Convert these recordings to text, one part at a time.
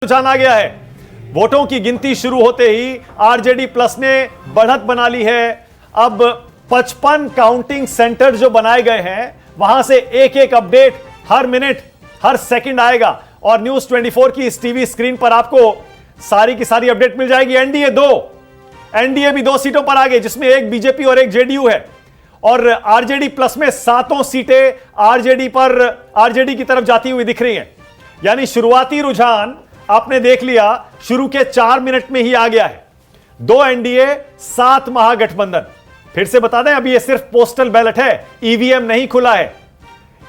रुझान आ गया है। वोटों की गिनती शुरू होते ही आरजेडी प्लस ने बढ़त बना ली है। अब 55 काउंटिंग सेंटर जो बनाए गए हैं वहां से एक एक अपडेट हर मिनट हर सेकंड आएगा और न्यूज 24 की इस टीवी स्क्रीन पर आपको सारी की सारी अपडेट मिल जाएगी। एनडीए भी 2 सीटों पर आ गए जिसमें एक बीजेपी और एक जेडीयू है और आरजेडी प्लस में 7 सीटें आरजेडी की तरफ जाती हुई दिख रही हैं। यानी शुरुआती रुझान आपने देख लिया, शुरू के 4 मिनट में ही आ गया है। 2 एनडीए 7 महागठबंधन। फिर से बता दें, अभी यह सिर्फ पोस्टल बैलेट है, ईवीएम नहीं खुला है।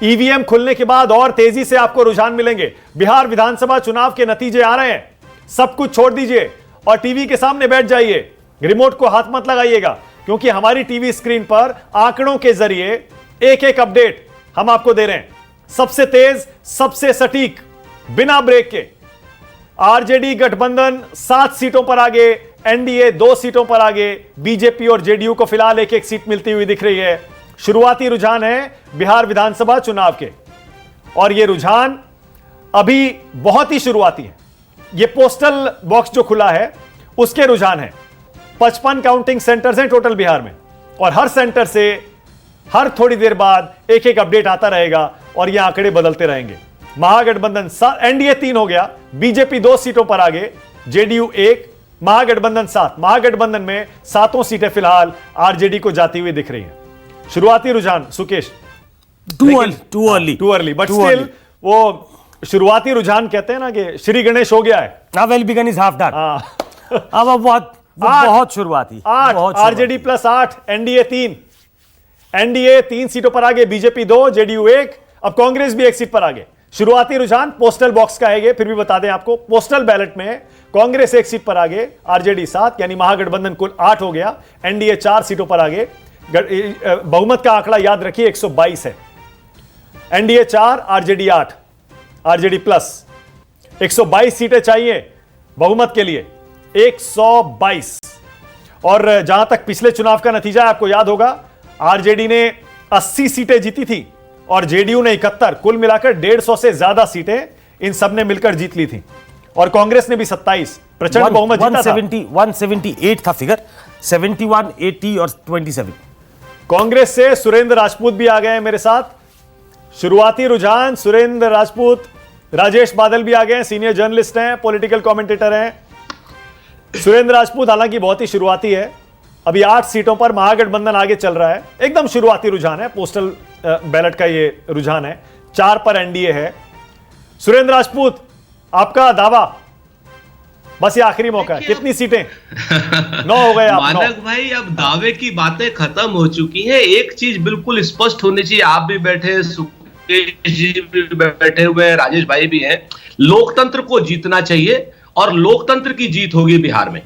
ईवीएम खुलने के बाद और तेजी से आपको रुझान मिलेंगे। बिहार विधानसभा चुनाव के नतीजे आ रहे हैं। सब कुछ छोड़ दीजिए और टीवी के सामने बैठ जाइए। रिमोट को हाथ मत लगाइएगा क्योंकि हमारी टीवी स्क्रीन पर आंकड़ों के जरिए एक एक अपडेट हम आपको दे रहे हैं। सबसे तेज, सबसे सटीक, बिना ब्रेक के। आरजेडी गठबंधन 7 सीटों पर आगे, एनडीए 2 सीटों पर आगे, बीजेपी और जेडीयू को फिलहाल एक एक सीट मिलती हुई दिख रही है। शुरुआती रुझान है बिहार विधानसभा चुनाव के और यह रुझान अभी बहुत ही शुरुआती है। यह पोस्टल बॉक्स जो खुला है उसके रुझान है। 55 काउंटिंग सेंटर्स हैं टोटल बिहार में और हर सेंटर से हर थोड़ी देर बाद एक एक अपडेट आता रहेगा और यह आंकड़े बदलते रहेंगे। महागठबंधन एनडीए 3 हो गया, बीजेपी 2 सीटों पर आगे, जेडीयू 1, महागठबंधन 7। महागठबंधन में 7 सीटें फिलहाल आरजेडी को जाती हुई दिख रही हैं। शुरुआती रुझान Sukesh too early but still वो शुरुआती रुझान कहते हैं ना कि श्री गणेश हो गया है। Well begun is half done. अब बहुत शुरुआती। 8 आरजेडी प्लस 8, एनडीए 3 सीटों पर आगे, बीजेपी 2, जेडीयू 1, अब कांग्रेस भी 1 सीट पर आगे। शुरुआती रुझान पोस्टल बॉक्स का है, फिर भी बता दें आपको, पोस्टल बैलेट में कांग्रेस 1 सीट पर आगे, आरजेडी 7, यानी महागठबंधन कुल 8 हो गया। एनडीए 4 सीटों पर आगे। बहुमत का आंकड़ा याद रखिए 122 है। एनडीए 4, आरजेडी 8, आरजेडी प्लस 122 सीटें चाहिए बहुमत के लिए, 122। और जहां तक पिछले चुनाव का नतीजा आपको याद होगा, आरजेडी ने 80 सीटें जीती थी और जेडीयू ने 71। कुल मिलाकर 150 से ज्यादा सीटें इन सब ने मिलकर जीत ली थी और कांग्रेस ने भी 27 प्रचंड बहुमत जीता था। 178 था फिगर, 71, 80 और 27। कांग्रेस से सुरेंद्र राजपूत भी आ गए हैं मेरे साथ। शुरुआती रुझान सुरेंद्र राजपूत, राजेश बादल भी आ गए हैं, सीनियर जर्नलिस्ट हैं, पॉलिटिकल कमेंटेटर हैं। सुरेंद्र राजपूत हालांकि बहुत ही शुरुआती है, अभी 8 सीटों पर महागठबंधन आगे चल रहा है। एकदम शुरुआती रुझान है, पोस्टल बैलेट का ये रुझान है। 4 पर एनडीए है। सुरेंद्र राजपूत, आपका दावा, बस ये आखिरी मौका है, कितनी सीटें? 9 हो गए आप। मानक भाई, अब दावे की बातें खत्म हो चुकी हैं। एक चीज बिल्कुल स्पष्ट होनी चाहिए, आप भी बैठे, सुकेश जी भी बैठे हुए, राजेश भाई भी हैं, लोकतंत्र को जीतना चाहिए और लोकतंत्र की जीत होगी बिहार में।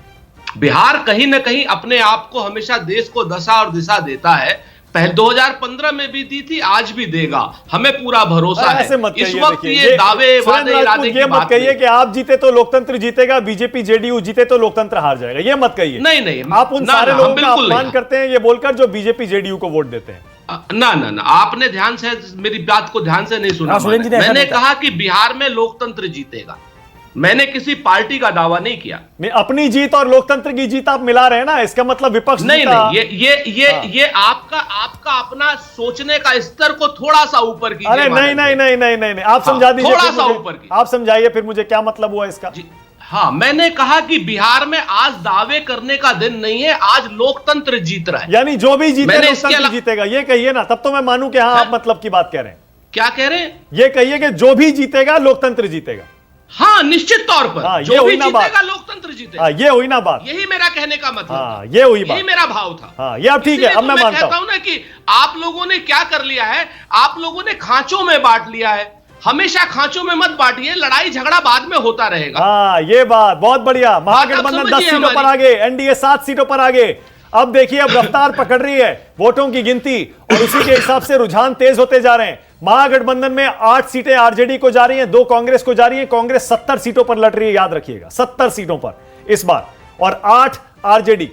बिहार कहीं ना कहीं अपने आप को हमेशा देश को दशा और दिशा देता है। पहले 2015 में भी दी थी, आज भी देगा, हमें पूरा भरोसा है। इस वक्त ये दावे वादे इरादे की बात कहिए कि आप जीते तो लोकतंत्र जीतेगा, बीजेपी जेडीयू जीते तो लोकतंत्र हार जाएगा, ये मत कहिए। नहीं, आप उन सारे लोगों का अपमान करते हैं ये बोलकर जो बीजेपी जेडीयू को वोट देते हैं। ना, आपने ध्यान से मेरी बात को ध्यान से नहीं सुना। मैंने कहा कि बिहार में लोकतंत्र जीतेगा, मैंने किसी पार्टी का दावा नहीं किया। नहीं, अपनी जीत और लोकतंत्र की जीत आप मिला रहे हैं ना, इसका मतलब विपक्ष नहीं, ये आपका अपना सोचने का स्तर को थोड़ा सा ऊपर कीजिए। अरे नहीं, आप समझा दीजिए, थोड़ा सा ऊपर की आप समझाइए फिर मुझे क्या मतलब हुआ इसका। हाँ, मैंने कहा कि बिहार में आज दावे करने का दिन नहीं है, आज लोकतंत्र जीत रहा है। यानी जो भी जीते लोकतंत्र जीतेगा, ये कहिए ना, तब तो मैं मानूं कि हाँ आप मतलब की बात कह रहे हैं। क्या कह रहे हैं? ये कहिए कि जो भी जीतेगा लोकतंत्र जीतेगा। हाँ, निश्चित तौर पर। हाँ, जो भी जीतेगा लोकतंत्र जीतेगा। हाँ, ये हुई ना बात। यही मेरा कहने का मतलब। हाँ, ये हुई बात, यही मेरा भाव था। हाँ, ये अब ठीक है, अब मैं मानता हूं ना कि आप लोगों ने क्या कर लिया है, आप लोगों ने खांचों में बांट लिया है। हमेशा खांचों में मत बांटिए, लड़ाई झगड़ा बाद में होता रहेगा। हाँ, ये बात बहुत बढ़िया। महागठबंधन 10 सीटों पर आगे, एनडीए 7 सीटों पर आगे। अब देखिए, अब रफ्तार पकड़ रही है वोटों की गिनती और उसी के हिसाब से रुझान तेज होते जा रहे हैं। महागठबंधन में 8 सीटें आरजेडी को जा रही हैं, 2 कांग्रेस को जा रही है। कांग्रेस 70 सीटों पर लड़ रही है, याद रखिएगा, 70 सीटों पर इस बार, और 8 आरजेडी।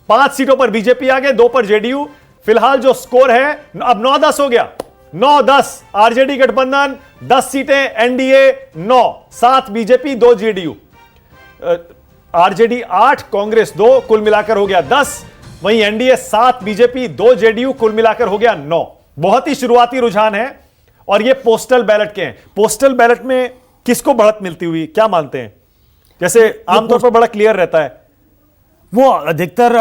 5 सीटों पर बीजेपी आगे, 2 पर जेडीयू। फिलहाल जो स्कोर है अब 9-10 हो गया। 9-10 आरजेडी गठबंधन, 10 सीटें NDA, 9, 7 BJP, 2 JDU, RJD 8, Congress 2, कुल मिलाकर हो गया 10। वहीं एनडीए 7, बीजेपी 2, जेडीयू, कुल मिलाकर हो गया 9। बहुत ही शुरुआती रुझान है और ये पोस्टल बैलेट के हैं। पोस्टल बैलेट में किसको बढ़त मिलती हुई क्या मानते हैं? जैसे आमतौर पर बड़ा क्लियर रहता है, वो अधिकतर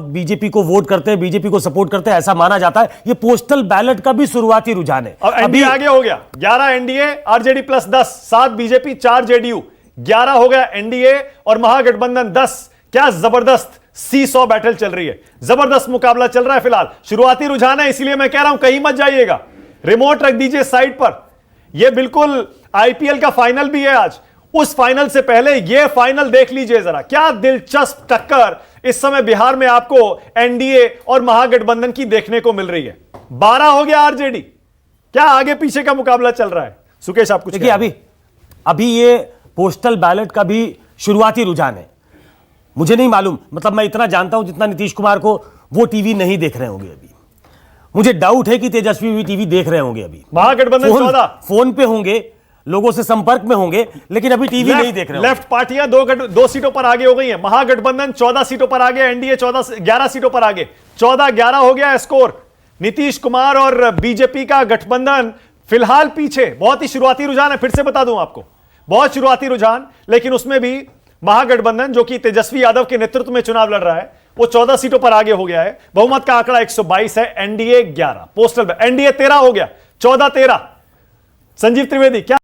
बीजेपी को वोट करते हैं, बीजेपी को सपोर्ट करते हैं, ऐसा माना जाता है। ये पोस्टल बैलेट का भी शुरुआती रुझान है। अब एनडीए आगे हो गया, 11 NDA, RJD plus 10, 7 BJP, 4 JDU, 11 हो गया एनडीए और महागठबंधन 10। क्या जबरदस्त सी-सॉ बैटल चल रही है, जबरदस्त मुकाबला चल रहा है। फिलहाल शुरुआती रुझान है, इसलिए मैं कह रहा हूं कहीं मत जाइएगा, रिमोट रख दीजिए साइड पर। यह बिल्कुल आईपीएल का फाइनल भी है आज। उस फाइनल से पहले यह फाइनल देख लीजिए जरा, क्या दिलचस्प टक्कर इस समय बिहार में आपको एनडीए और महागठबंधन की देखने को मिल रही है। 12 हो गया आरजेडी, क्या आगे पीछे का मुकाबला चल रहा है? सुकेश आप कुछ देखिए, अभी ये पोस्टल बैलेट का भी शुरुआती रुझान है। मुझे नहीं मालूम, मतलब मैं इतना जानता हूं जितना नीतीश कुमार को वो टीवी नहीं देख रहे होंगे अभी। मुझे डाउट है कि तेजस्वी भी टीवी देख रहे होंगे अभी। महागठबंधन 14 फोन पे होंगे, लोगों से संपर्क में होंगे, लेकिन अभी टीवी नहीं देख रहे। लेफ्ट पार्टियां 2 सीटों पर आगे हो गई हैं। महागठबंधन 14 सीटों पर आगे, एनडीए 11 सीटों पर आगे, 14-11 हो गया स्कोर। नीतीश कुमार और बीजेपी का गठबंधन फिलहाल पीछे। बहुत ही शुरुआती रुझान है, फिर से बता दूं आपको, बहुत शुरुआती रुझान, लेकिन उसमें भी महागठबंधन जो कि तेजस्वी यादव के नेतृत्व में चुनाव लड़ रहा है, वो 14 सीटों पर आगे हो गया है। बहुमत का आंकड़ा 122 है, एनडीए 11, पोस्टल एनडीए 13 हो गया, 14-13। संजीव त्रिवेदी क्या